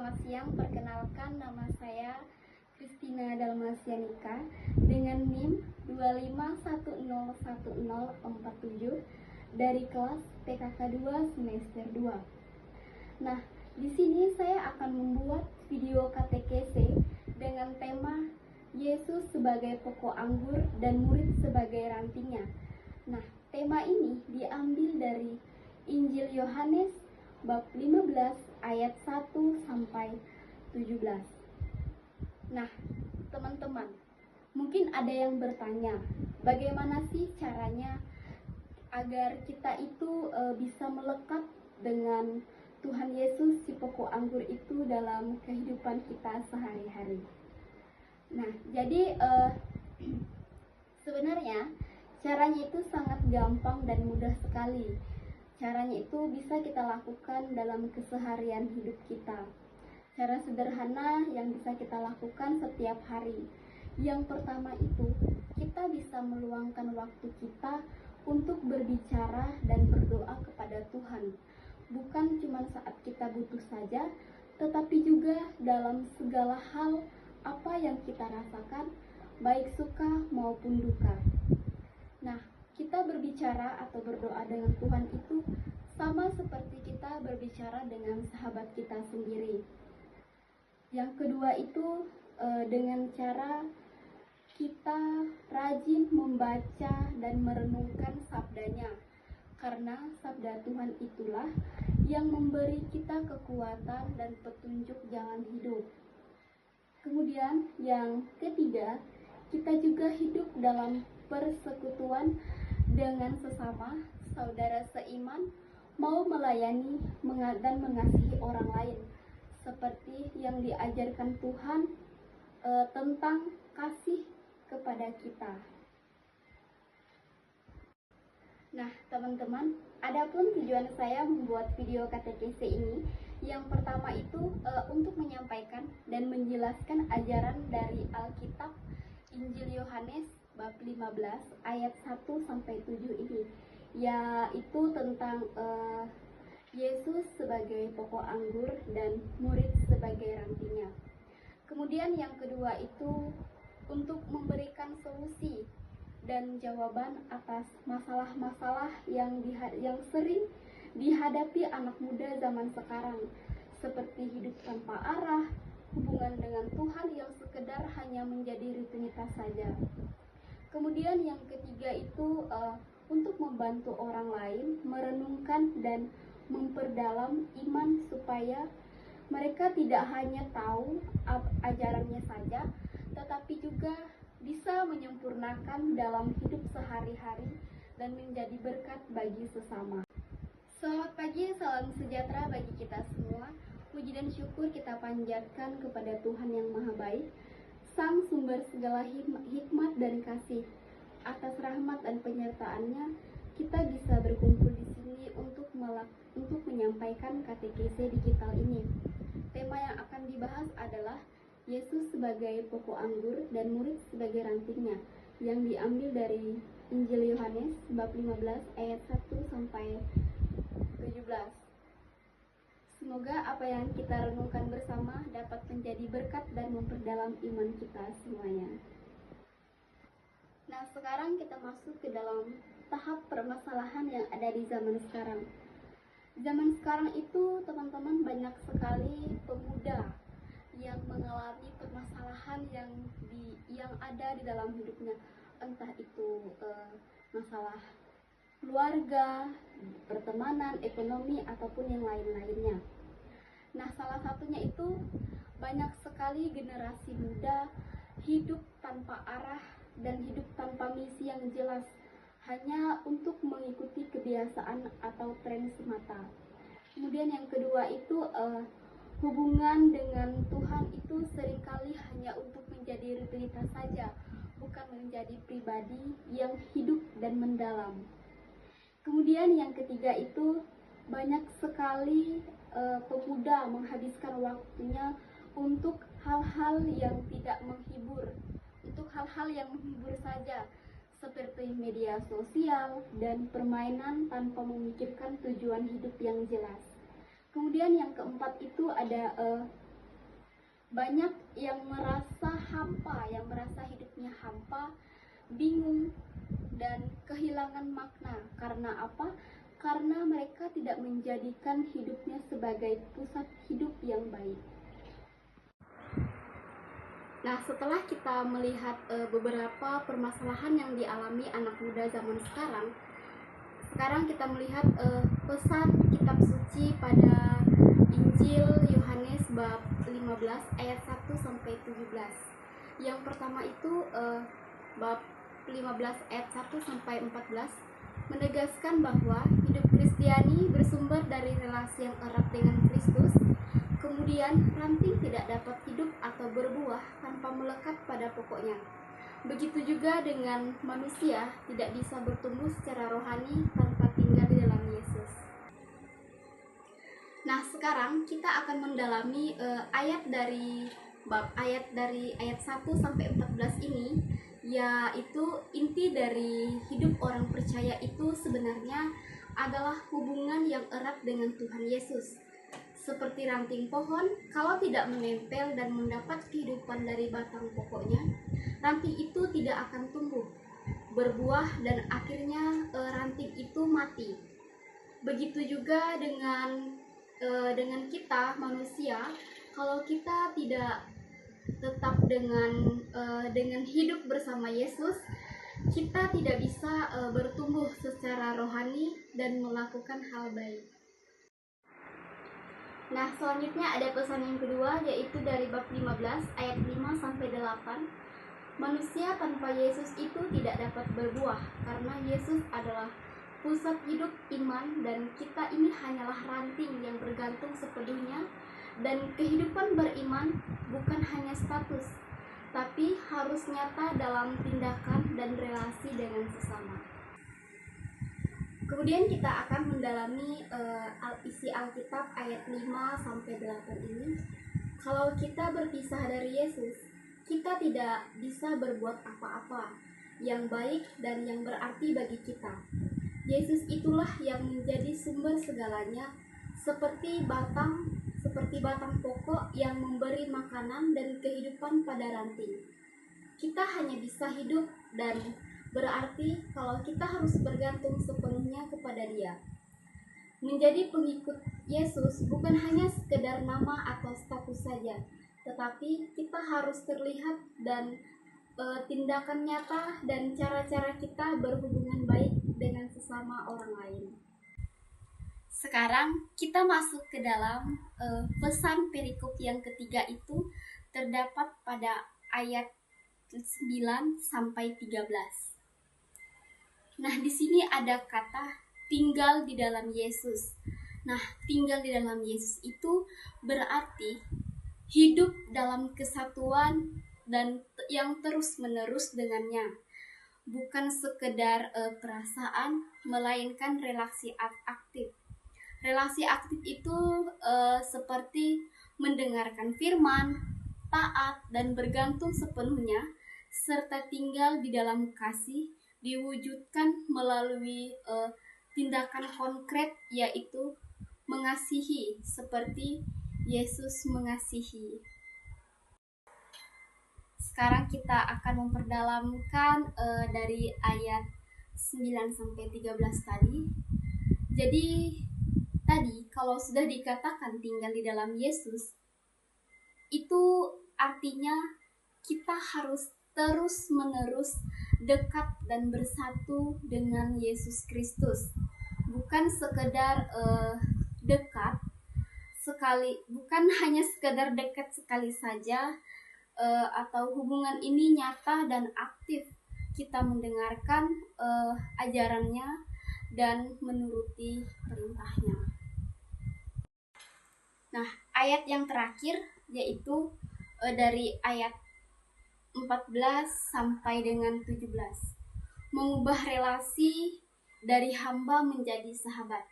selamat siang. Perkenalkan, nama saya Christina Dalmasianika dengan NIM 251010047 dari kelas PKK 2 semester 2. Nah, di sini saya akan membuat video katekese dengan tema Yesus sebagai pokok anggur dan murid sebagai rantingnya. Nah, tema ini diambil dari Injil Yohanes bab 15 ayat 1 sampai 17. Nah, teman-teman, mungkin ada yang bertanya, bagaimana sih caranya agar kita itu bisa melekat dengan Tuhan Yesus si pokok anggur itu dalam kehidupan kita sehari-hari. Nah, jadi sebenarnya caranya itu sangat gampang dan mudah sekali. Caranya itu bisa kita lakukan dalam keseharian hidup kita. Cara sederhana yang bisa kita lakukan setiap hari. Yang pertama itu, kita bisa meluangkan waktu kita untuk berbicara dan berdoa kepada Tuhan. Bukan cuma saat kita butuh saja, tetapi juga dalam segala hal apa yang kita rasakan, baik suka maupun duka. Nah, kita berbicara atau berdoa dengan Tuhan itu sama seperti kita berbicara dengan sahabat kita sendiri. Yang kedua itu dengan cara kita rajin membaca dan merenungkan sabdanya, karena sabda Tuhan itulah yang memberi kita kekuatan dan petunjuk jalan hidup. Kemudian yang ketiga, kita juga hidup dalam persekutuan dengan sesama saudara seiman, mau melayani dan mengasihi orang lain, seperti yang diajarkan Tuhan tentang kasih kepada kita. Nah, teman-teman, adapun tujuan saya membuat video katekese ini, yang pertama itu untuk menyampaikan dan menjelaskan ajaran dari Alkitab Injil Yohanes bab 15 ayat 1 sampai 7 ini, yaitu tentang Yesus sebagai pokok anggur dan murid sebagai rantingnya. Kemudian yang kedua itu untuk memberikan solusi dan jawaban atas masalah-masalah yang sering dihadapi anak muda zaman sekarang, seperti hidup tanpa arah, hubungan dengan Tuhan yang sekedar hanya menjadi rutinitas saja. Kemudian yang ketiga itu untuk membantu orang lain merenungkan dan memperdalam iman supaya mereka tidak hanya tahu ajarannya saja, tetapi juga bisa menyempurnakan dalam hidup sehari-hari dan menjadi berkat bagi sesama. Selamat pagi, salam sejahtera bagi kita semua. Puji dan syukur kita panjatkan kepada Tuhan yang Maha Baik, Sang sumber segala hikmat dan kasih. Atas rahmat dan penyertaannya, kita bisa berkumpul di sini untuk menyampaikan katekese digital ini. Tema yang akan dibahas adalah Yesus sebagai pokok anggur dan murid sebagai rantingnya, yang diambil dari Injil Yohanes bab 15 ayat 1 sampai 17. Semoga apa yang kita renungkan bersama dapat menjadi berkat dan memperdalam iman kita semuanya. Nah, sekarang kita masuk ke dalam tahap permasalahan yang ada di zaman sekarang. Zaman sekarang itu, teman-teman, banyak sekali pemuda yang mengalami permasalahan yang ada di dalam hidupnya, entah itu masalah keluarga, pertemanan, ekonomi, ataupun yang lain-lainnya. Nah, salah satunya itu banyak sekali generasi muda hidup tanpa arah dan hidup tanpa misi yang jelas, hanya untuk mengikuti kebiasaan atau tren semata. Kemudian yang kedua itu hubungan dengan Tuhan itu seringkali hanya untuk menjadi rutinitas saja, bukan menjadi pribadi yang hidup dan mendalam. Kemudian yang ketiga itu banyak sekali pemuda menghabiskan waktunya untuk hal-hal yang tidak menghibur, untuk hal-hal yang menghibur saja, seperti media sosial dan permainan tanpa memikirkan tujuan hidup yang jelas. Kemudian yang keempat itu ada Banyak yang merasa hampa, yang merasa hidupnya hampa, bingung, dan kehilangan makna. Karena apa? Karena mereka tidak menjadikan hidupnya sebagai pusat hidup yang baik. Nah, setelah kita melihat beberapa permasalahan yang dialami anak muda zaman sekarang kita melihat pesan kitab suci pada Injil Yohanes bab 15 ayat 1 sampai 17. Yang pertama itu bab 15 ayat 1 sampai 14 menegaskan bahwa hidup Kristiani bersumber dari relasi yang erat dengan Kristus. Kemudian, ranting tidak dapat hidup atau berbuah tanpa melekat pada pokoknya. Begitu juga dengan manusia tidak bisa bertumbuh secara rohani tanpa tinggal di dalam Yesus. Nah, sekarang kita akan mendalami ayat dari ayat 1 sampai 14 ini, yaitu inti dari hidup orang percaya itu sebenarnya adalah hubungan yang erat dengan Tuhan Yesus. Seperti ranting pohon, kalau tidak menempel dan mendapat kehidupan dari batang pokoknya, ranting itu tidak akan tumbuh, berbuah, dan akhirnya ranting itu mati. Begitu juga dengan kita manusia, kalau kita tidak tetap dengan hidup bersama Yesus, kita tidak bisa bertumbuh secara rohani dan melakukan hal baik. Nah, selanjutnya ada pesan yang kedua, yaitu dari bab 15 ayat 5 sampai 8. Manusia tanpa Yesus itu tidak dapat berbuah karena Yesus adalah pusat hidup iman, dan kita ini hanyalah ranting yang bergantung sepenuhnya. Dan kehidupan beriman bukan hanya status, tapi harus nyata dalam tindakan dan relasi dengan sesama. Kemudian kita akan mendalami isi Alkitab ayat 5 sampai 8 ini. Kalau kita berpisah dari Yesus, kita tidak bisa berbuat apa-apa yang baik dan yang berarti bagi kita. Yesus itulah yang menjadi sumber segalanya, seperti batang pokok yang memberi makanan dan kehidupan pada ranting. Kita hanya bisa hidup dan berarti kalau kita harus bergantung sepenuhnya kepada Dia. Menjadi pengikut Yesus bukan hanya sekedar nama atau status saja, tetapi kita harus terlihat dan tindakan nyata dan cara-cara kita berhubungan baik dengan sesama orang lain. Sekarang kita masuk ke dalam pesan perikop yang ketiga, itu terdapat pada ayat 9 sampai 13. Nah, di sini ada kata tinggal di dalam Yesus. Nah, tinggal di dalam Yesus itu berarti hidup dalam kesatuan dan yang terus-menerus dengannya. Bukan sekedar perasaan, melainkan relasi aktif. Relasi aktif itu seperti mendengarkan firman, taat, dan bergantung sepenuhnya, serta tinggal di dalam kasih, diwujudkan melalui tindakan konkret, yaitu mengasihi seperti Yesus mengasihi. Sekarang kita akan memperdalamkan dari ayat 9 sampai 13 tadi. Jadi tadi kalau sudah dikatakan tinggal di dalam Yesus, itu artinya kita harus terus-menerus dekat dan bersatu dengan Yesus Kristus. Bukan sekedar dekat sekali, bukan hanya sekedar dekat sekali saja, atau hubungan ini nyata dan aktif. Kita mendengarkan ajarannya dan menuruti perintahnya. Nah, ayat yang terakhir yaitu dari ayat 14 sampai dengan 17. Mengubah relasi dari hamba menjadi sahabat.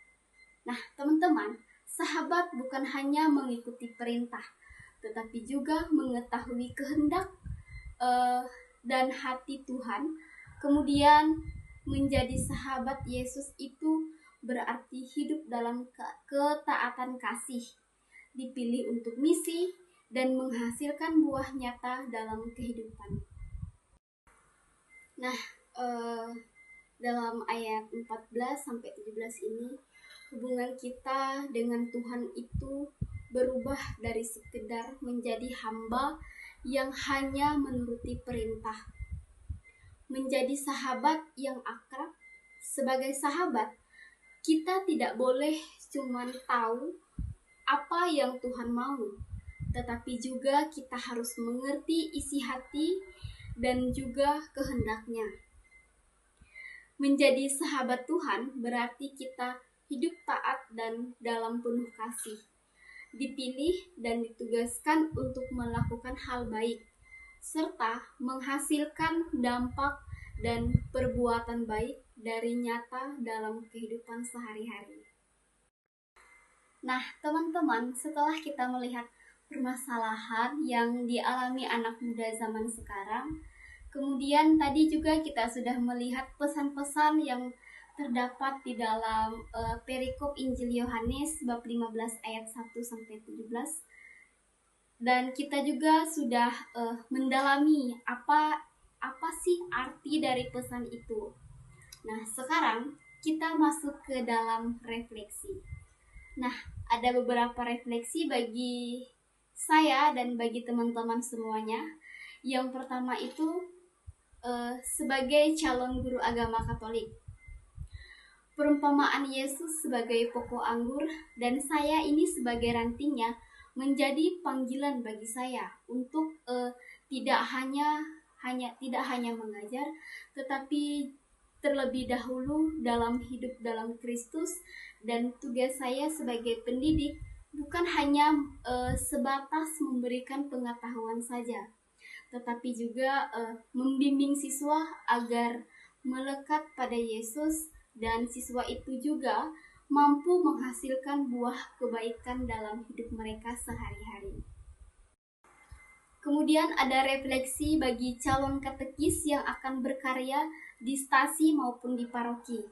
Nah, teman-teman, sahabat bukan hanya mengikuti perintah, tetapi juga mengetahui kehendak dan hati Tuhan. Kemudian menjadi sahabat Yesus itu berarti hidup dalam ketaatan kasih, dipilih untuk misi, dan menghasilkan buah nyata dalam kehidupan. Nah, dalam ayat 14-17 ini, hubungan kita dengan Tuhan itu berubah dari sekedar menjadi hamba yang hanya menuruti perintah, menjadi sahabat yang akrab. Sebagai sahabat, kita tidak boleh cuma tahu apa yang Tuhan mau, tetapi juga kita harus mengerti isi hati dan juga kehendaknya. Menjadi sahabat Tuhan berarti kita hidup taat dan dalam penuh kasih, dipilih dan ditugaskan untuk melakukan hal baik, serta menghasilkan dampak dan perbuatan baik dari nyata dalam kehidupan sehari-hari. Nah, teman-teman, setelah kita melihat permasalahan yang dialami anak muda zaman sekarang, kemudian tadi juga kita sudah melihat pesan-pesan yang terdapat di dalam perikop Injil Yohanes bab 15 ayat 1-17. Dan kita juga sudah mendalami apa sih arti dari pesan itu. Nah, sekarang kita masuk ke dalam refleksi. Nah, ada beberapa refleksi bagi saya dan bagi teman-teman semuanya. Yang pertama itu sebagai calon guru agama Katolik. Perumpamaan Yesus sebagai pokok anggur dan saya ini sebagai rantingnya menjadi panggilan bagi saya untuk tidak hanya mengajar, tetapi terlebih dahulu dalam hidup dalam Kristus. Dan tugas saya sebagai pendidik bukan hanya sebatas memberikan pengetahuan saja, tetapi juga membimbing siswa agar melekat pada Yesus, dan siswa itu juga mampu menghasilkan buah kebaikan dalam hidup mereka sehari-hari. Kemudian ada refleksi bagi calon katekis yang akan berkarya di stasi maupun di paroki.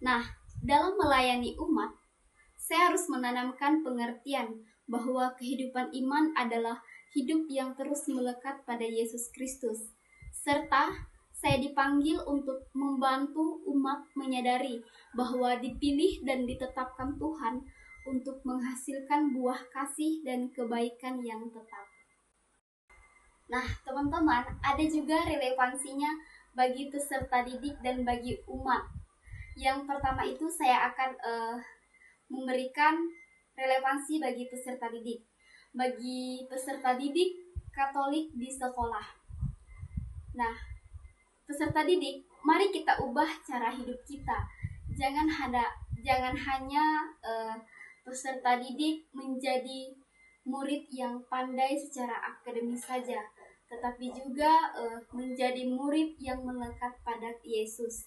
Nah, dalam melayani umat, saya harus menanamkan pengertian bahwa kehidupan iman adalah hidup yang terus melekat pada Yesus Kristus, serta saya dipanggil untuk membantu umat menyadari bahwa dipilih dan ditetapkan Tuhan untuk menghasilkan buah kasih dan kebaikan yang tetap. Nah, teman-teman, ada juga relevansinya bagi peserta didik dan bagi umat. Yang pertama itu saya akan memberikan relevansi bagi peserta didik. Bagi peserta didik Katolik di sekolah. Nah, peserta didik, mari kita ubah cara hidup kita. Jangan hanya peserta didik menjadi murid yang pandai secara akademis saja, tetapi juga menjadi murid yang melekat pada Yesus.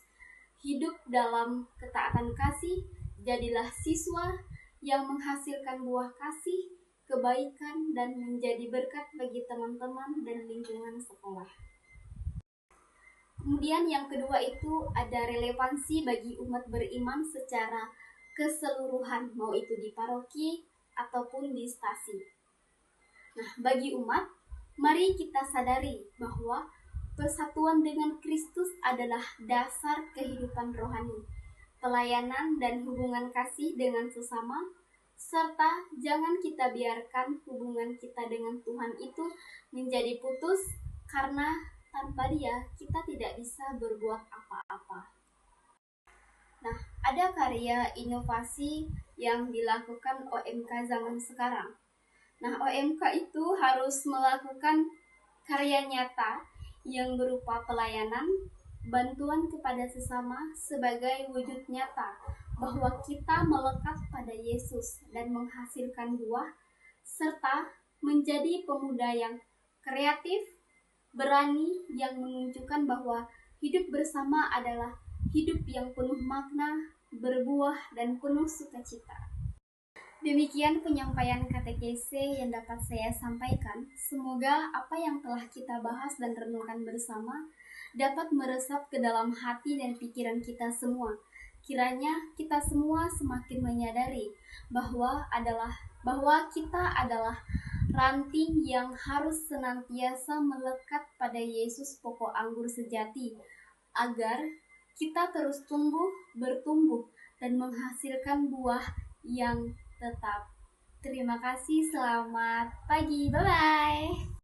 Hidup dalam ketaatan kasih, jadilah siswa yang menghasilkan buah kasih, kebaikan, dan menjadi berkat bagi teman-teman dan lingkungan sekolah. Kemudian yang kedua itu ada relevansi bagi umat beriman secara keseluruhan, mau itu di paroki ataupun di stasi. Nah, bagi umat, mari kita sadari bahwa persatuan dengan Kristus adalah dasar kehidupan rohani, pelayanan dan hubungan kasih dengan sesama, serta jangan kita biarkan hubungan kita dengan Tuhan itu menjadi putus, karena tanpa Dia kita tidak bisa berbuat apa-apa. Nah, ada karya inovasi yang dilakukan OMK zaman sekarang. Nah, OMK itu harus melakukan karya nyata yang berupa pelayanan, bantuan kepada sesama sebagai wujud nyata bahwa kita melekat pada Yesus dan menghasilkan buah, serta menjadi pemuda yang kreatif, berani, yang menunjukkan bahwa hidup bersama adalah hidup yang penuh makna, berbuah, dan penuh sukacita. Demikian penyampaian katekese yang dapat saya sampaikan. Semoga apa yang telah kita bahas dan renungkan bersama dapat meresap ke dalam hati dan pikiran kita semua. Kiranya kita semua semakin menyadari bahwa kita adalah ranting yang harus senantiasa melekat pada Yesus pokok anggur sejati, agar kita terus bertumbuh, dan menghasilkan buah yang tetap. Terima kasih, selamat pagi, bye-bye.